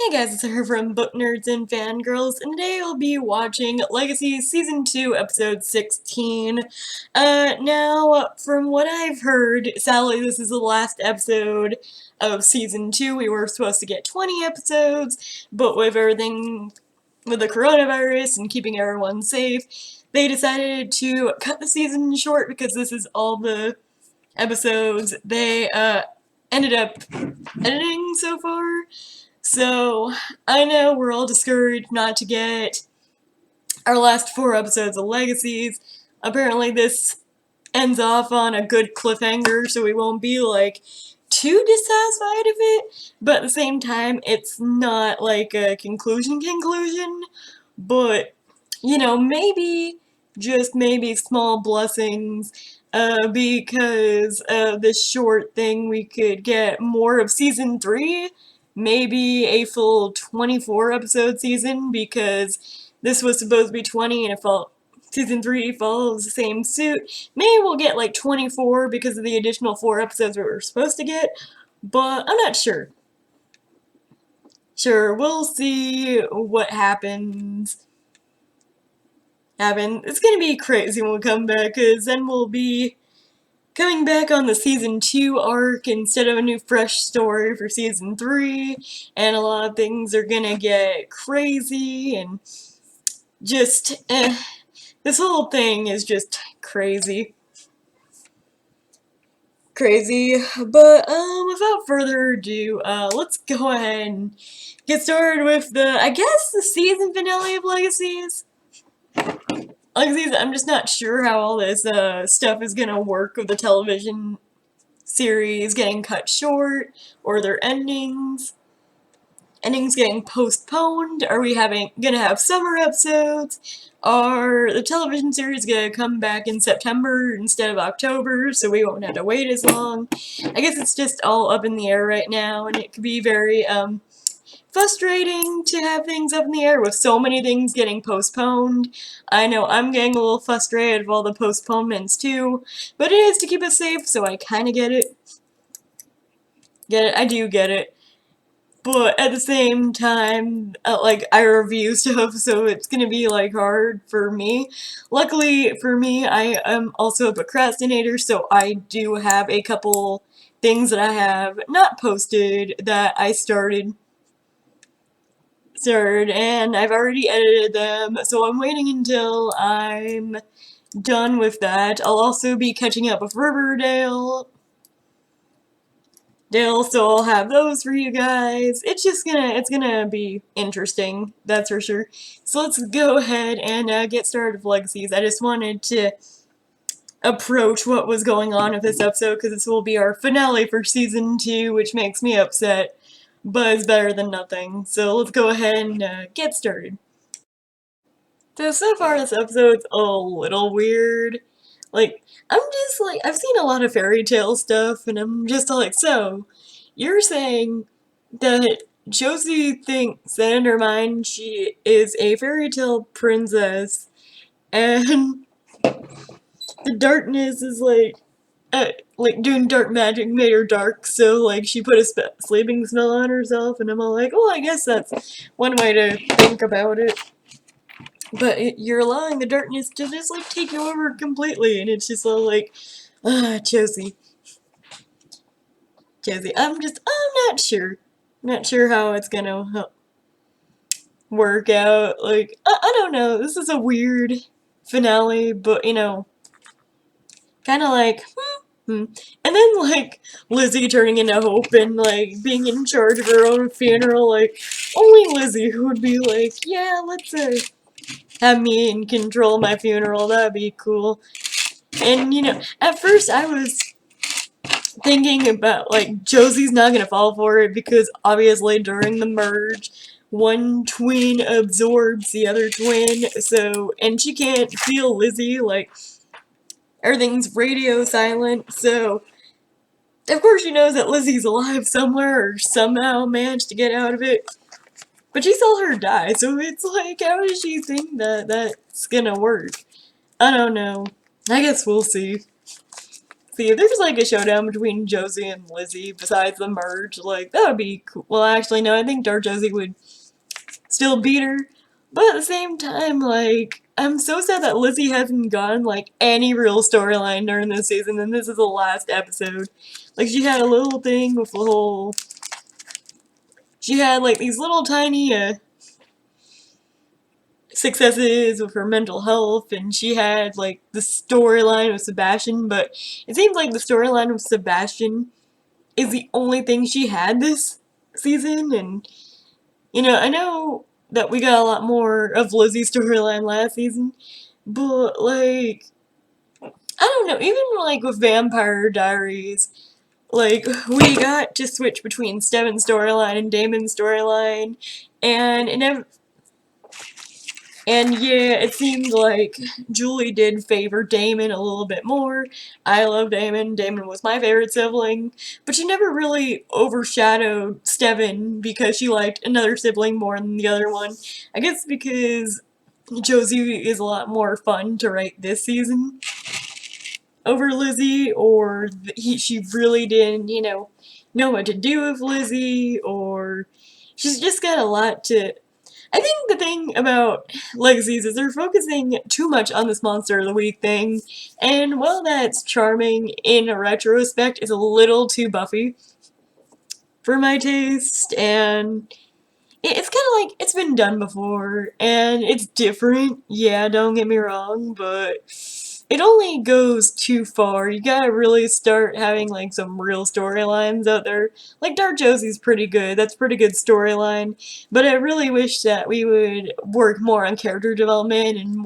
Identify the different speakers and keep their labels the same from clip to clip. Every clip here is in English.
Speaker 1: Hey guys, it's her from Book Nerds and Fangirls, and today I'll be watching Legacies Season 2, Episode 16. Now, from what I've heard, sadly this is the last episode of Season 2. We were supposed to get 20 episodes, but with everything with the coronavirus and keeping everyone safe, they decided to cut the season short because this is all the episodes they, ended up editing so far. So, I know we're all discouraged not to get our last 4 episodes of Legacies. Apparently this ends off on a good cliffhanger, so we won't be, like, too dissatisfied of it. But at the same time, it's not, like, a conclusion, but, you know, maybe, just maybe small blessings, because of this short thing we could get more of Season 3, maybe a full 24 episode season, because this was supposed to be 20 and it felt Season 3 follows the same suit. Maybe we'll get like 24 because of the additional 4 episodes we were supposed to get, but I'm not sure. Sure, we'll see what happens. It's gonna be crazy when we come back, because then we'll be coming back on the Season 2 arc instead of a new fresh story for Season 3, and a lot of things are gonna get crazy, and just, this whole thing is just crazy. But, without further ado, let's go ahead and get started with I guess, the season finale of Legacies? I'm just not sure how all this stuff is gonna work with the television series getting cut short, or their endings getting postponed. Are we gonna have summer episodes? Are the television series gonna come back in September instead of October, so we won't have to wait as long? I guess it's just all up in the air right now, and it could be very frustrating to have things up in the air with so many things getting postponed. I know I'm getting a little frustrated with all the postponements too, but it is to keep us safe, so I kinda get it. I do get it. But at the same time, like, I review stuff, so it's gonna be, like, hard for me. Luckily for me, I am also a procrastinator, so I do have a couple things that I have not posted that I started, and I've already edited them, so I'm waiting until I'm done with that. I'll also be catching up with Riverdale, so I'll have those for you guys. It's gonna be interesting, that's for sure. So let's go ahead and get started with Legacies. I just wanted to approach what was going on with this episode, because this will be our finale for Season 2, which makes me upset, but it's better than nothing. So let's go ahead and get started. So far this episode's a little weird. Like, I've seen a lot of fairy tale stuff, and I'm just like, so, you're saying that Josie thinks that in her mind she is a fairy tale princess, and the darkness is like doing dark magic made her dark, so like she put a sleeping spell on herself, and I'm all like, well, I guess that's one way to think about it. But you're allowing the darkness to just, like, take you over completely, and it's just all like, Josie. I'm not sure. Not sure how it's gonna work out. Like, I don't know. This is a weird finale, but, you know, kind of like, And then, like, Lizzie turning into Hope and, like, being in charge of her own funeral. Like, only Lizzie would be like, yeah, let's, have me in control of my funeral, that'd be cool. And, you know, at first I was thinking about, like, Josie's not gonna fall for it, because obviously during the merge, one twin absorbs the other twin, so, and she can't feel Lizzie, like, everything's radio silent, so, of course she knows that Lizzie's alive somewhere, or somehow managed to get out of it. But she saw her die, so it's like, how does she think that that's gonna work? I don't know. I guess we'll see. see, if there's like a showdown between Josie and Lizzie besides the merge, like, that would be cool. Well, actually, no, I think Dark Josie would still beat her. But at the same time, like, I'm so sad that Lizzie hasn't gotten, like, any real storyline during this season, and this is the last episode. Like, she had a little thing with the whole... She had, like, these little tiny, successes with her mental health, and she had, like, the storyline with Sebastian, but it seems like the storyline with Sebastian is the only thing she had this season, and, you know, I know that we got a lot more of Lizzie's storyline last season, but, like, I don't know, even, like, with Vampire Diaries, like, we got to switch between Steven's storyline and Damon's storyline, and yeah, it seemed like Julie did favor Damon a little bit more. I love Damon. Damon was my favorite sibling. But she never really overshadowed Steven because she liked another sibling more than the other one. I guess because Josie is a lot more fun to write this season over Lizzie, or she really didn't, you know what to do with Lizzie, or she's just got a lot to... I think the thing about Legacies is they're focusing too much on this Monster of the Week thing, and while that's charming in a retrospect, it's a little too Buffy for my taste, and it's kind of like, it's been done before, and it's different, yeah, don't get me wrong, but it only goes too far. You gotta really start having, like, some real storylines out there. Like, Dark Josie's pretty good. That's a pretty good storyline. But I really wish that we would work more on character development and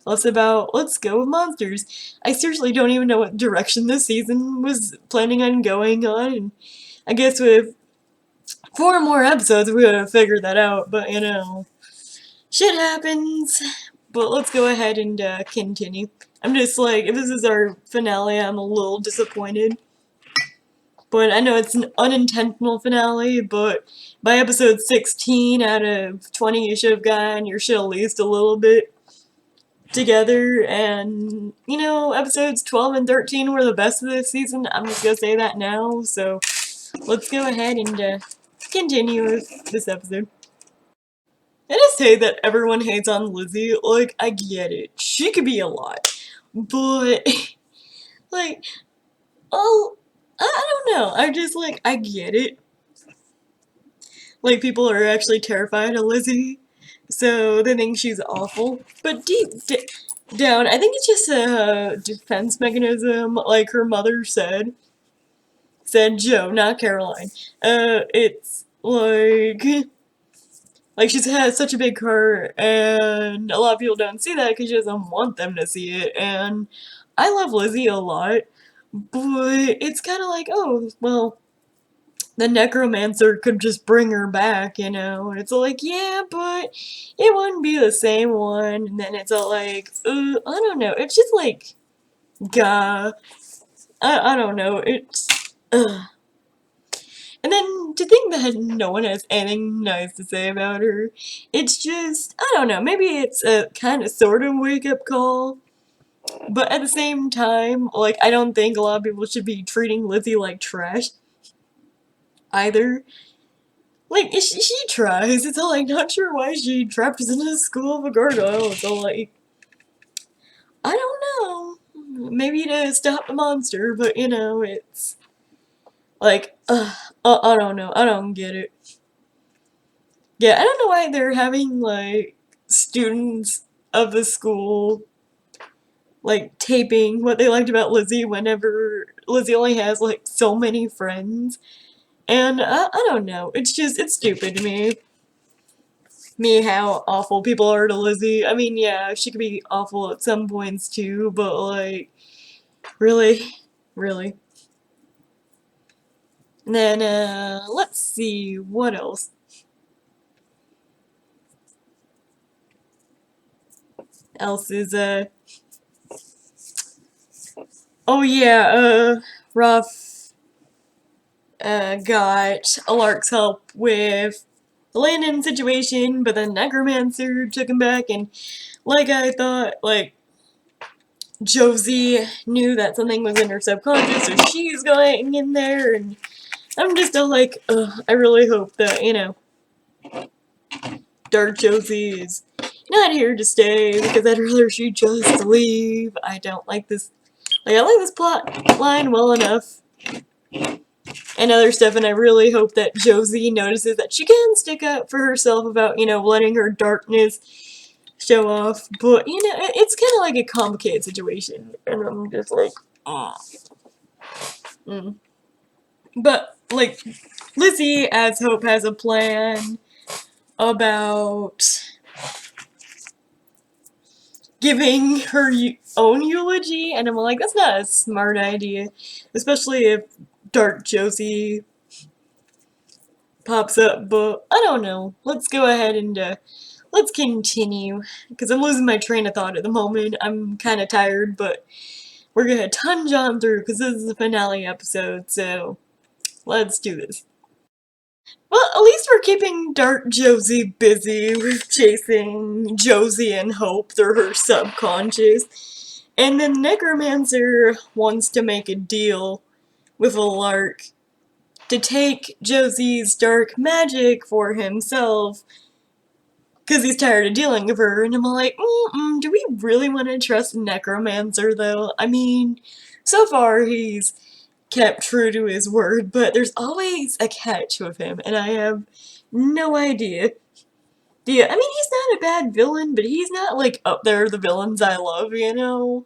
Speaker 1: less about, let's go with monsters. I seriously don't even know what direction this season was planning on going on. And I guess with 4 more episodes, we would have figured that out. But, you know, shit happens. But let's go ahead and continue. I'm just like, if this is our finale, I'm a little disappointed. But I know it's an unintentional finale, but by episode 16 out of 20, you should have gotten your shit at least a little bit together. And, you know, episodes 12 and 13 were the best of this season. I'm just gonna say that now. So let's go ahead and continue with this episode. I just say that everyone hates on Lizzie. Like, I get it. She could be a lot. But, like, oh, I don't know. I just, like, I get it. Like, people are actually terrified of Lizzie. So they think she's awful. But deep down, I think it's just a defense mechanism. Like her mother said. Said Joe, not Caroline. It's like, she's had such a big heart, and a lot of people don't see that because she doesn't want them to see it, and I love Lizzie a lot, but it's kind of like, oh, well, the necromancer could just bring her back, you know, and it's all like, yeah, but it wouldn't be the same one, and then it's all like, I don't know, it's just like, gah, I don't know, it's, And then to think that no one has anything nice to say about her, it's just, I don't know, maybe it's a kind of sort of wake up call, but at the same time, like, I don't think a lot of people should be treating Lizzie like trash either. Like, she tries, it's all like, not sure why she trapped us in a school of a gargoyle, it's all like, I don't know, maybe to stop the monster, but you know, it's like, I don't know, I don't get it. Yeah, I don't know why they're having, like, students of the school, like, taping what they liked about Lizzie whenever Lizzie only has, like, so many friends. And I don't know, it's just, it's stupid to me. How awful people are to Lizzie. I mean, yeah, she could be awful at some points too, but, like, really? Really? And then, let's see, what else? Oh yeah, Ruff, got Alark's help with the Landon situation, but then Necromancer took him back, and like I thought, like, Josie knew that something was in her subconscious, so she's going in there, and I'm just still like, ugh, I really hope that, you know, Dark Josie is not here to stay, because I'd rather she just leave. I don't like this, like, I like this plot line well enough, and other stuff, and I really hope that Josie notices that she can stick up for herself about, you know, letting her darkness show off, but, you know, it's kind of like a complicated situation, and I'm just like, oh. But, like, Lizzie, as Hope, has a plan about giving her own eulogy, and I'm like, that's not a smart idea, especially if Dark Josie pops up, but I don't know. Let's go ahead and, let's continue, because I'm losing my train of thought at the moment. I'm kind of tired, but we're gonna tunge on through, because this is the finale episode, so let's do this. Well, at least we're keeping Dark Josie busy with chasing Josie and Hope through her subconscious. And then Necromancer wants to make a deal with a Lark to take Josie's dark magic for himself, because he's tired of dealing with her. And I'm like, do we really want to trust Necromancer, though? I mean, so far he's kept true to his word, but there's always a catch with him, and I have no idea. Yeah, I mean, he's not a bad villain, but he's not, like, up there the villains I love, you know?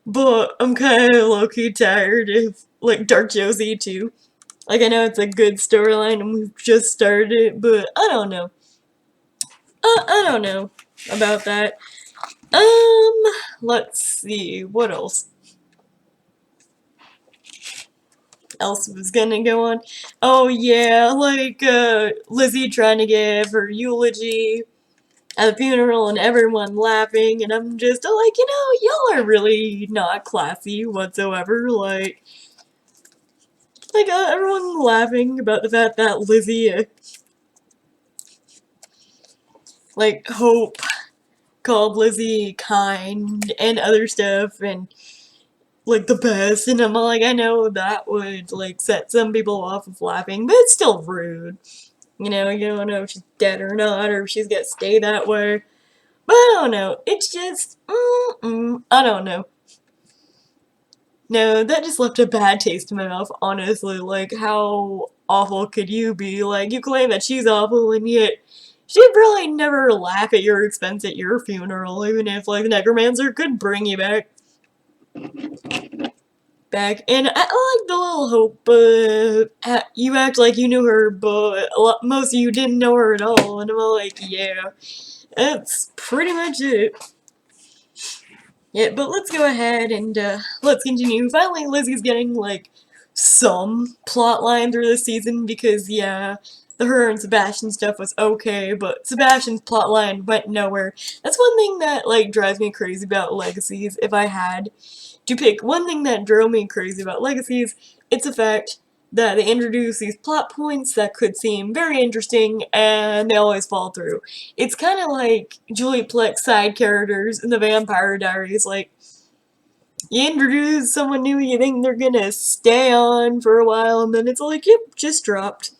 Speaker 1: But I'm kinda low-key tired of, like, Dark Josie, too. Like, I know it's a good storyline, and we've just started it, but I don't know. I don't know about that. Let's see, what else was gonna go on? Oh yeah, like, Lizzie trying to give her eulogy at the funeral and everyone laughing, and I'm just like, you know, y'all are really not classy whatsoever, like, everyone laughing about the fact that Lizzie, like, Hope called Lizzie kind and other stuff, and, like, the best, and I'm like, I know that would, like, set some people off of laughing, but it's still rude. You know, you don't know if she's dead or not, or if she's gonna stay that way. But I don't know, it's just, I don't know. No, that just left a bad taste in my mouth, honestly. Like, how awful could you be? Like, you claim that she's awful, and yet she'd probably never laugh at your expense at your funeral, even if, like, the Necromancer could bring you back. And I like the little Hope, you act like you knew her, but most of you didn't know her at all, and I'm like, yeah, that's pretty much it. Yeah, but let's go ahead and, let's continue. Finally, Lizzie's getting, like, some plotline through this season, because, yeah, the her and Sebastian stuff was okay, but Sebastian's plotline went nowhere. That's one thing that, like, drives me crazy about Legacies. If I had to pick one thing that drove me crazy about Legacies, it's the fact that they introduce these plot points that could seem very interesting, and they always fall through. It's kind of like Julie Pleck's side characters in the Vampire Diaries. Like, you introduce someone new, you think they're gonna stay on for a while, and then it's like, yep, just dropped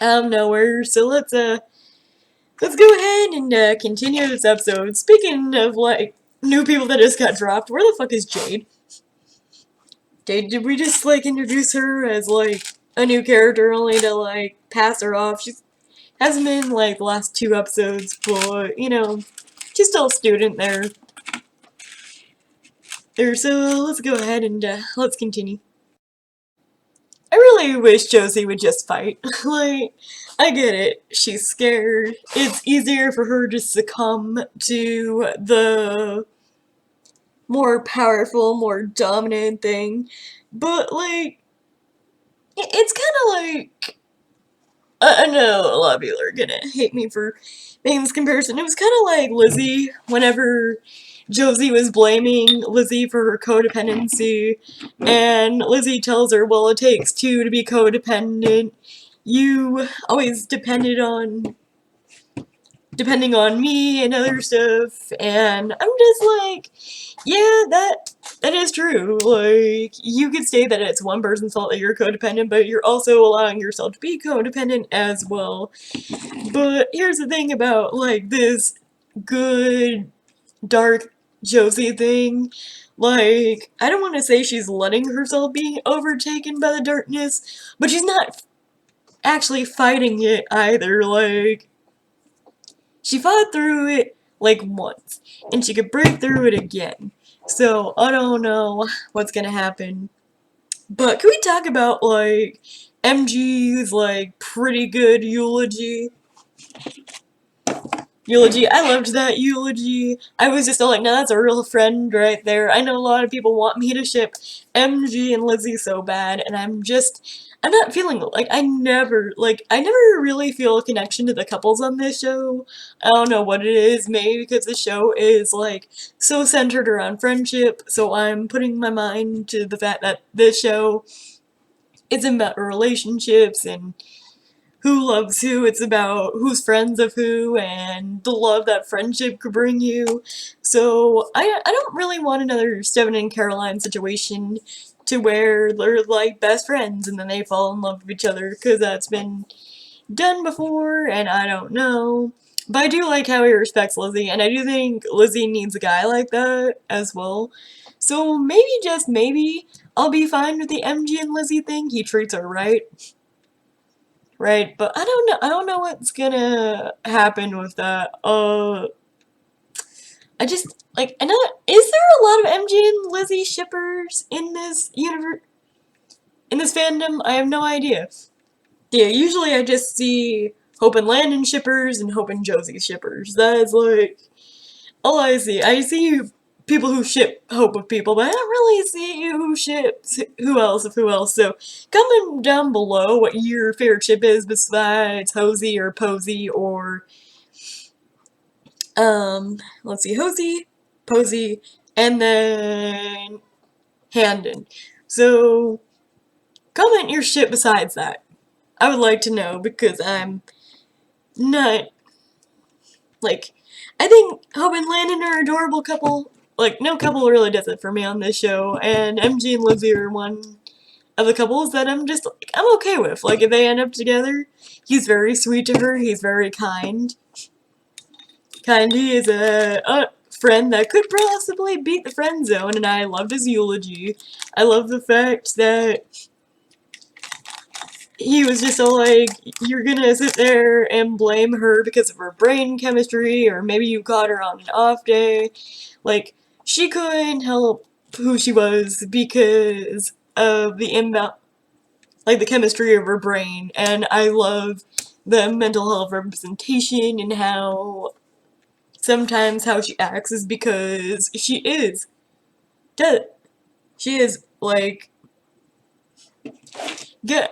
Speaker 1: out of nowhere. So let's go ahead and continue this episode. Speaking of, like, new people that just got dropped, where the fuck is Jade? Did we just, like, introduce her as, like, a new character only to, like, pass her off? She hasn't been, like, the last 2 episodes, but, you know, she's still a student there. So let's go ahead and, let's continue. I really wish Josie would just fight. Like, I get it. She's scared. It's easier for her to succumb to the more powerful, more dominant thing. But, like, it's kind of like, I know a lot of people are gonna hate me for making this comparison. It was kind of like Lizzie whenever Josie was blaming Lizzie for her codependency, and Lizzie tells her, well, it takes 2 to be codependent. You always depended on depending on me and other stuff, and I'm just like, yeah, that is true. Like, you could say that it's one person's fault that you're codependent, but you're also allowing yourself to be codependent as well. But here's the thing about, like, this good, dark Josie thing. Like, I don't want to say she's letting herself be overtaken by the darkness, but she's not actually fighting it either. Like, she fought through it, like, once, and she could break through it again. So, I don't know what's gonna happen. But can we talk about, like, MG's, like, pretty good eulogy? I loved that eulogy. I was just like, no, that's a real friend right there. I know a lot of people want me to ship MG and Lizzie so bad, and I'm not feeling like I never really feel a connection to the couples on this show. I don't know what it is, maybe because the show is like so centered around friendship, so I'm putting my mind to the fact that this show is about relationships and who loves who. It's about who's friends of who and the love that friendship could bring you. So I don't really want another Steven and Caroline situation to where they're like best friends and then they fall in love with each other, because that's been done before and I don't know. But I do like how he respects Lizzie, and I do think Lizzie needs a guy like that as well. So maybe, just maybe, I'll be fine with the MG and Lizzie thing. He treats her right. Right, but I don't know. I don't know what's gonna happen with that. I just like I know. Is there a lot of MJ and Lizzie shippers in this universe? In this fandom? I have no idea. Yeah, usually I just see Hope and Landon shippers and Hope and Josie shippers. That's like all I see. I see people who ship Hope with people, but I don't really see who ships who else of who else. So comment down below what your favorite ship is besides Hosey or Posey or let's see, Hosey, Posey, and then Handon. So comment your ship besides that. I would like to know, because I'm not like, I think Hope and Landon are an adorable couple. Like, no couple really does it for me on this show, and MG and Lizzie are one of the couples that I'm just, like, I'm okay with. Like, if they end up together, he's very sweet to her, he's very kind. He is a friend that could possibly beat the friend zone, and I loved his eulogy. I love the fact that he was just all like, you're gonna sit there and blame her because of her brain chemistry, or maybe you caught her on an off day. Like, she couldn't help who she was because of the the chemistry of her brain, and I love the mental health representation and how sometimes how she acts is because she is dead. She is, like, good,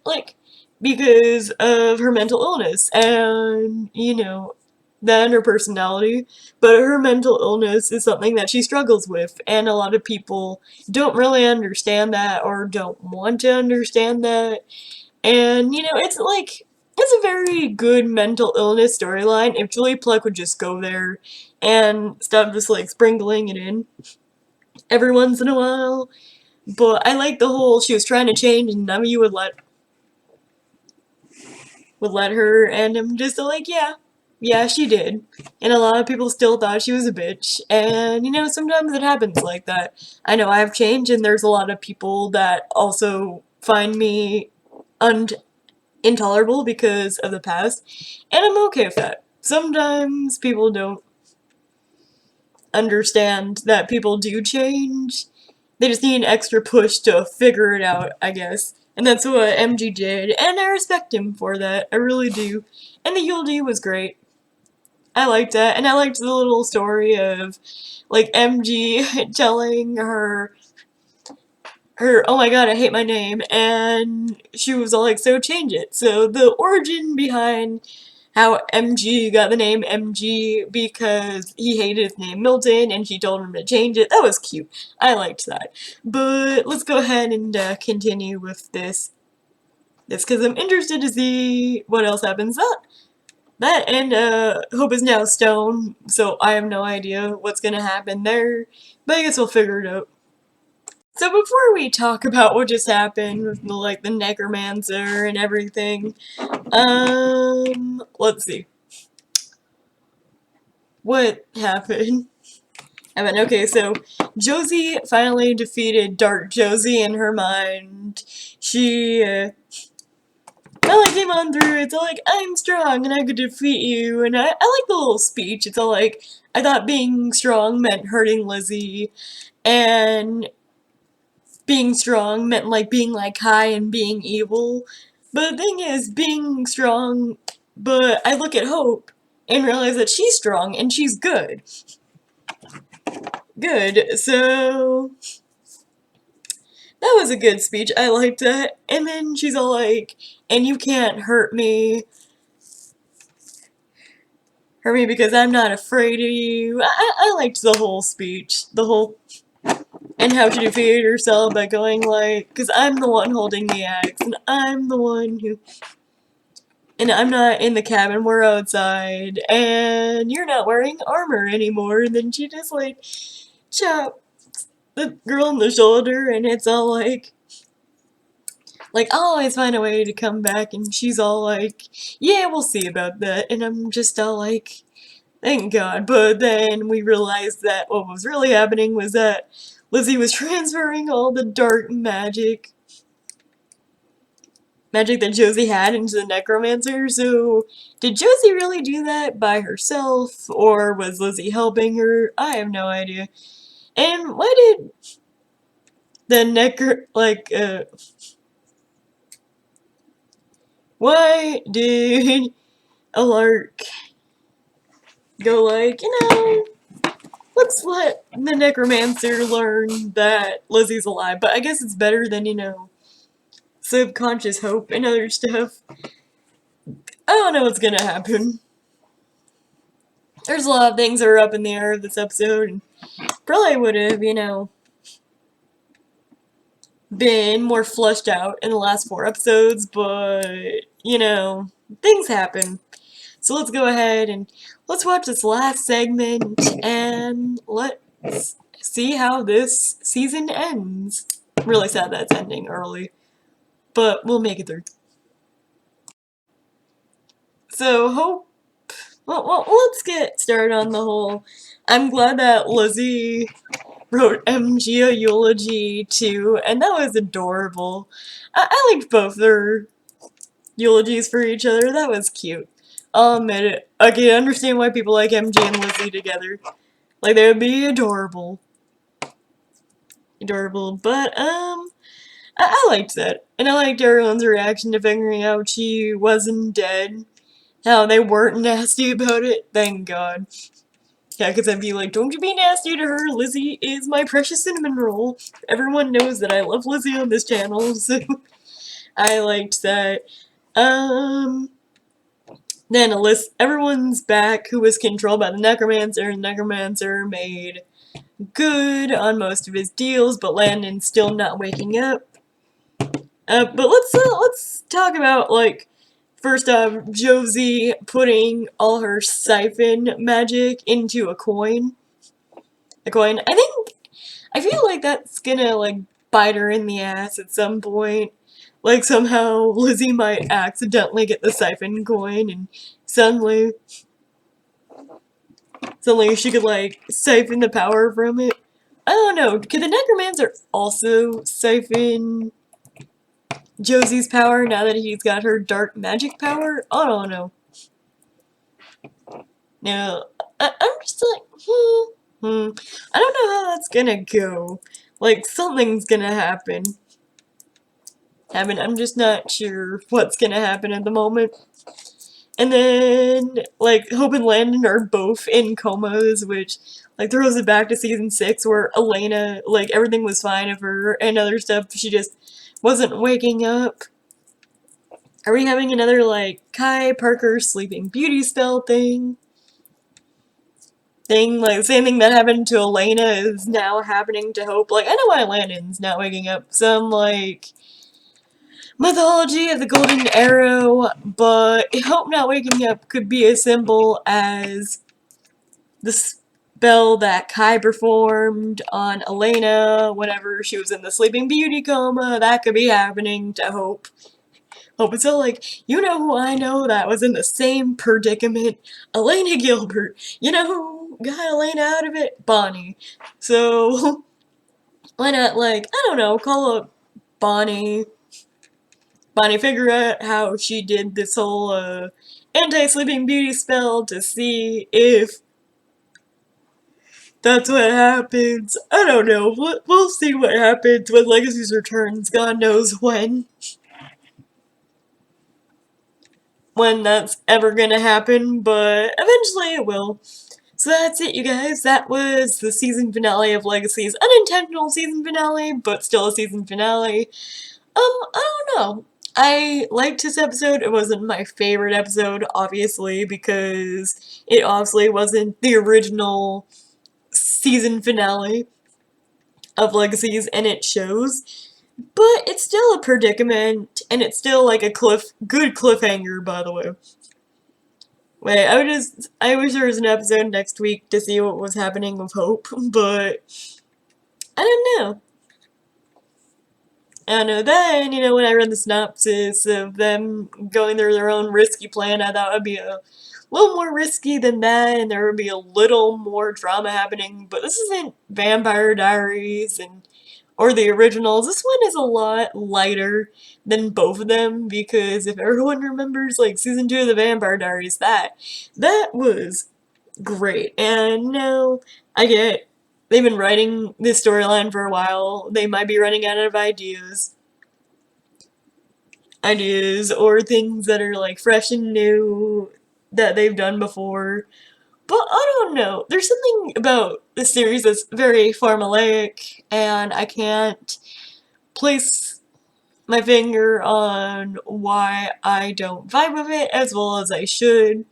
Speaker 1: like, because of her mental illness, and, you know, then her personality, but her mental illness is something that she struggles with, and a lot of people don't really understand that, or don't want to understand that, and, you know, it's like, it's a very good mental illness storyline if Julie Plec would just go there and stop just, like, sprinkling it in every once in a while. But I like the whole, she was trying to change and none of you would let her, and I'm just like, yeah, she did. And a lot of people still thought she was a bitch, and, you know, sometimes it happens like that. I know I've changed, and there's a lot of people that also find me intolerable because of the past, and I'm okay with that. Sometimes people don't understand that people do change. They just need an extra push to figure it out, I guess. And that's what MG did, and I respect him for that. I really do. And the eulogy was great. I liked that, and I liked the little story of, like, MG telling her, oh my god, I hate my name, and she was all like, so change it. So the origin behind how MG got the name MG because he hated his name Milton and she told him to change it. That was cute. I liked that. But let's go ahead and continue with this because I'm interested to see what else happens. That and Hope is now stone, so I have no idea what's gonna happen there, but I guess we'll figure it out. So before we talk about what just happened with like the necromancer and everything, let's see. What happened? Okay, so Josie finally defeated Dark Josie in her mind. She finally came on through. It's all like, I'm strong and I could defeat you. And I like the little speech. It's all like, I thought being strong meant hurting Lizzie. And being strong meant like being like high and being evil. But the thing is, being strong, but I look at Hope and realize that she's strong and she's good. Good, so that was a good speech. I liked that. And then she's all like, and you can't hurt me. Hurt me because I'm not afraid of you. I liked the whole speech. The whole and how she defeated herself by going like, because I'm the one holding the axe, and I'm the one who, and I'm not in the cabin, we're outside, and you're not wearing armor anymore, and then she just like, chop the girl on the shoulder, and it's all like, I'll always find a way to come back, and she's all like, yeah, we'll see about that, and I'm just all like, thank God, but then we realized that what was really happening was that Lizzie was transferring all the dark magic that Josie had into the necromancer, so did Josie really do that by herself, or was Lizzie helping her? I have no idea. And why did the why did Alark go like, let's let the necromancer learn that Lizzie's alive, but I guess it's better than, subconscious hope and other stuff. I don't know what's gonna happen. There's a lot of things that are up in the air of this episode, and probably would have, been more fleshed out in the last 4 episodes, but, things happen. So let's go ahead and let's watch this last segment, and let's see how this season ends. I'm really sad that it's ending early, but we'll make it through. So, well, let's get started on the whole. I'm glad that Lizzie wrote MG a eulogy too, and that was adorable. I liked both their eulogies for each other. That was cute. I'll admit it. I can understand why people like MG and Lizzie together. Like, they would be adorable. Adorable. But, I liked that. And I liked everyone's reaction to figuring out she wasn't dead. How they weren't nasty about it. Thank God. Yeah, because I'd be like, don't you be nasty to her. Lizzie is my precious cinnamon roll. Everyone knows that I love Lizzie on this channel, so I liked that. Then everyone's back who was controlled by the necromancer. The necromancer made good on most of his deals, but Landon's still not waking up. But let's talk about, like, first off, Josie putting all her siphon magic into a coin. I feel like that's gonna, like, bite her in the ass at some point. Like, somehow Lizzie might accidentally get the siphon coin, and suddenly she could, like, siphon the power from it. I don't know. Could the necromancer also siphon Josie's power now that he's got her dark magic power? I don't know. No, I'm just like, I don't know how that's gonna go. Like, something's gonna happen. I'm just not sure what's gonna happen at the moment. And then, like, Hope and Landon are both in comas, which, like, throws it back to season 6 where Elena, like, everything was fine of her and other stuff. She just wasn't waking up. Are we having another, like, Kai Parker sleeping beauty spell thing? Like, the same thing that happened to Elena is now happening to Hope. Like, I know why Landon's not waking up. Some, like, mythology of the golden arrow, but I hope not waking up could be as simple as the spell that Kai performed on Elena whenever she was in the Sleeping Beauty coma. That could be happening to Hope. Hope it's all like, you know who I know that was in the same predicament? Elena Gilbert. You know who got Elena out of it? Bonnie. So, why not, like, I don't know, call up Bonnie. Bonnie, figure out how she did this whole, anti-Sleeping Beauty spell to see if that's what happens. I don't know. We'll see what happens when Legacies returns. God knows when. When that's ever gonna happen, but eventually it will. So that's it, you guys. That was the season finale of Legacies. Unintentional season finale, but still a season finale. I don't know. I liked this episode. It wasn't my favorite episode, obviously, because it obviously wasn't the original season finale of Legacies, and it shows. But it's still a predicament, and it's still like a good cliffhanger, by the way. Wait, I wish there was an episode next week to see what was happening with Hope, but I don't know. I don't know. Then, you know, when I read the synopsis of them going through their own risky plan, I thought it would be a little more risky than that, and there would be a little more drama happening, but this isn't Vampire Diaries or the originals. This one is a lot lighter than both of them, because if everyone remembers, like, season 2 of the Vampire Diaries, that was great. And now I get they've been writing this storyline for a while. They might be running out of ideas or things that are like fresh and new that they've done before. But I don't know. There's something about this series that's very formulaic, and I can't place my finger on why I don't vibe with it as well as I should.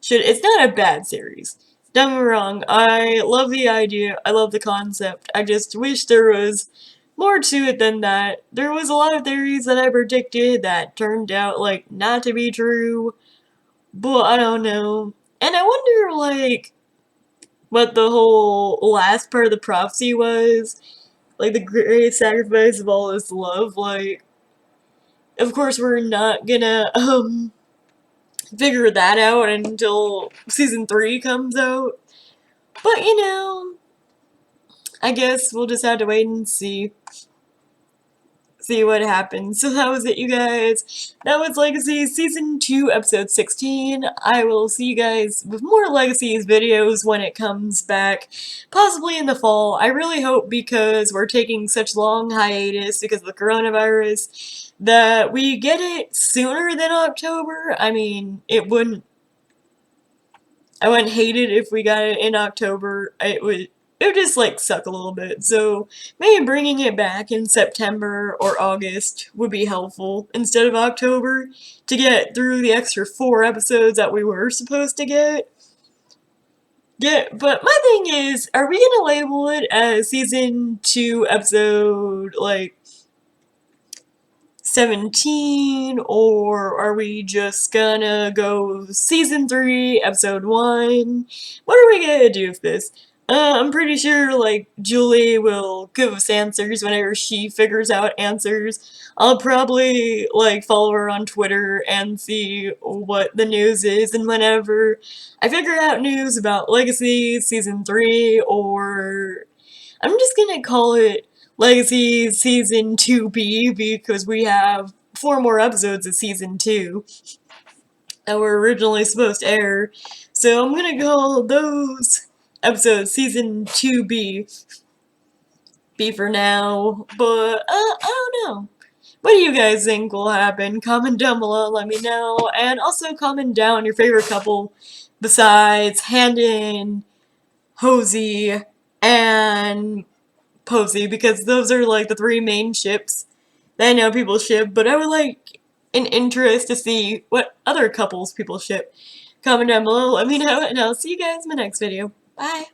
Speaker 1: It's not a bad series. Don't get me wrong, I love the idea, I love the concept, I just wish there was more to it than that. There was a lot of theories that I predicted that turned out, like, not to be true, but I don't know. And I wonder, like, what the whole last part of the prophecy was. Like, the greatest sacrifice of all is love, like, of course we're not gonna, figure that out until season 3 comes out. But, you know, I guess we'll just have to wait and see what happens. So that was it, you guys. That was Legacies Season 2, Episode 16. I will see you guys with more Legacies videos when it comes back, possibly in the fall. I really hope, because we're taking such long hiatus because of the coronavirus, that we get it sooner than October. I mean, I wouldn't hate it if we got it in October. It would just, like, suck a little bit. So maybe bringing it back in September or August would be helpful instead of October to get through the extra 4 episodes that we were supposed to get. Yeah, but my thing is, are we gonna label it as season 2 episode, like, 17, or are we just gonna go season 3, episode 1? What are we gonna do with this? I'm pretty sure, like, Julie will give us answers whenever she figures out answers. I'll probably, like, follow her on Twitter and see what the news is, and whenever I figure out news about Legacy Season 3, or I'm just gonna call it Legacy Season 2B, because we have 4 more episodes of Season 2 that were originally supposed to air. So I'm gonna call those episodes Season 2B for now. But, I don't know. What do you guys think will happen? Comment down below, let me know. And also comment down your favorite couple besides Handon, Hosey, and Posey, because those are, like, the 3 main ships that I know people ship, but I would like an interest to see what other couples people ship. Comment down below, let me know, and I'll see you guys in my next video. Bye!